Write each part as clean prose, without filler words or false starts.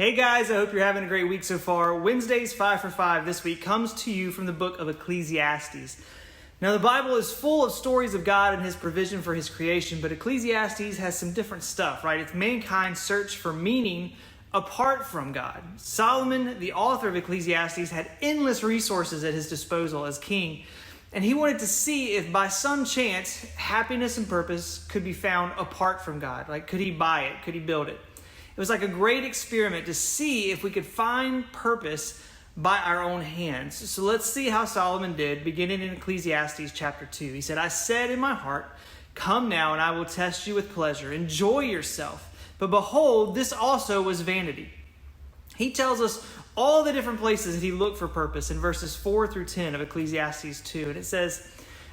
Hey guys, I hope you're having a great week so far. Wednesday's 5 for 5 this week comes to you from the book of Ecclesiastes. Now the Bible is full of stories of God and His provision for His creation, but Ecclesiastes has some different stuff, right? It's mankind's search for meaning apart from God. Solomon, the author of Ecclesiastes, had endless resources at his disposal as king, and he wanted to see if by some chance happiness and purpose could be found apart from God. Like, could he buy it? Could he build it? It was like a great experiment to see if we could find purpose by our own hands. So let's see how Solomon did, beginning in Ecclesiastes chapter 2. He said, I said in my heart, come now and I will test you with pleasure. Enjoy yourself. But behold, this also was vanity. He tells us all the different places that he looked for purpose in verses 4 through 10 of Ecclesiastes 2. And it says,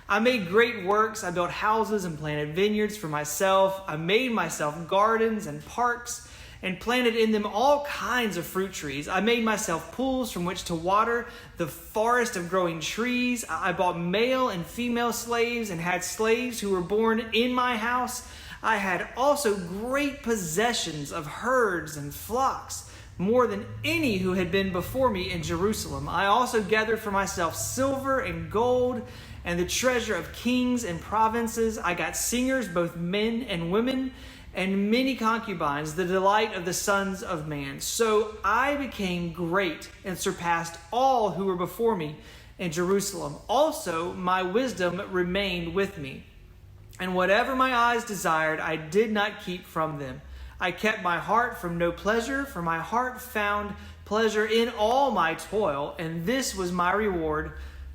I made great works. I built houses and planted vineyards for myself. I made myself gardens and parks and planted in them all kinds of fruit trees. I made myself pools from which to water the forest of growing trees. I bought male and female slaves and had slaves who were born in my house. I had also great possessions of herds and flocks, more than any who had been before me in Jerusalem. I also gathered for myself silver and gold and the treasure of kings and provinces. I got singers, both men and women, and many concubines, the delight of the sons of man. So I became great and surpassed all who were before me in Jerusalem. Also, my wisdom remained with me. And whatever my eyes desired, I did not keep from them. I kept my heart from no pleasure, for my heart found pleasure in all my toil, and this was my reward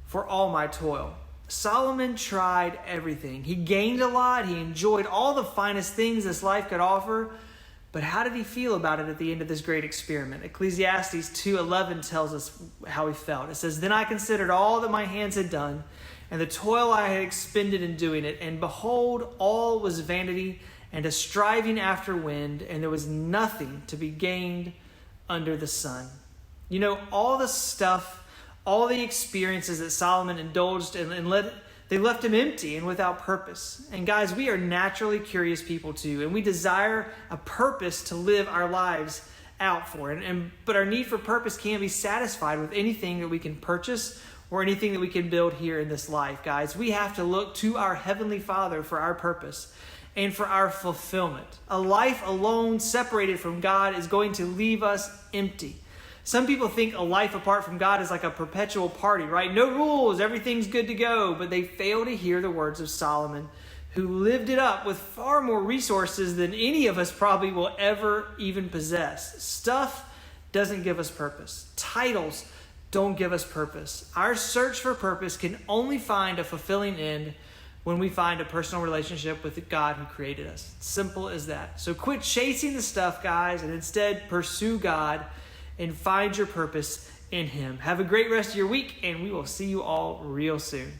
for all my toil. Solomon tried everything. He gained a lot. He enjoyed all the finest things this life could offer. But how did he feel about it at the end of this great experiment? Ecclesiastes 2:11 tells us how he felt. It says, Then I considered all that my hands had done, and the toil I had expended in doing it, and behold, all was vanity and a striving after wind, and there was nothing to be gained under the sun. You know, all the stuff, all the experiences that Solomon indulged in, they left him empty and without purpose. And guys, we are naturally curious people too, and we desire a purpose to live our lives out for. But our need for purpose can't be satisfied with anything that we can purchase or anything that we can build here in this life, guys. We have to look to our Heavenly Father for our purpose and for our fulfillment. A life alone, separated from God, is going to leave us empty. Some people think a life apart from God is like a perpetual party, right? No rules, everything's good to go. But they fail to hear the words of Solomon, who lived it up with far more resources than any of us probably will ever even possess. Stuff doesn't give us purpose. Titles don't give us purpose. Our search for purpose can only find a fulfilling end when we find a personal relationship with the God who created us. Simple as that. So quit chasing the stuff, guys, and instead pursue God and find your purpose in Him. Have a great rest of your week, and we will see you all real soon.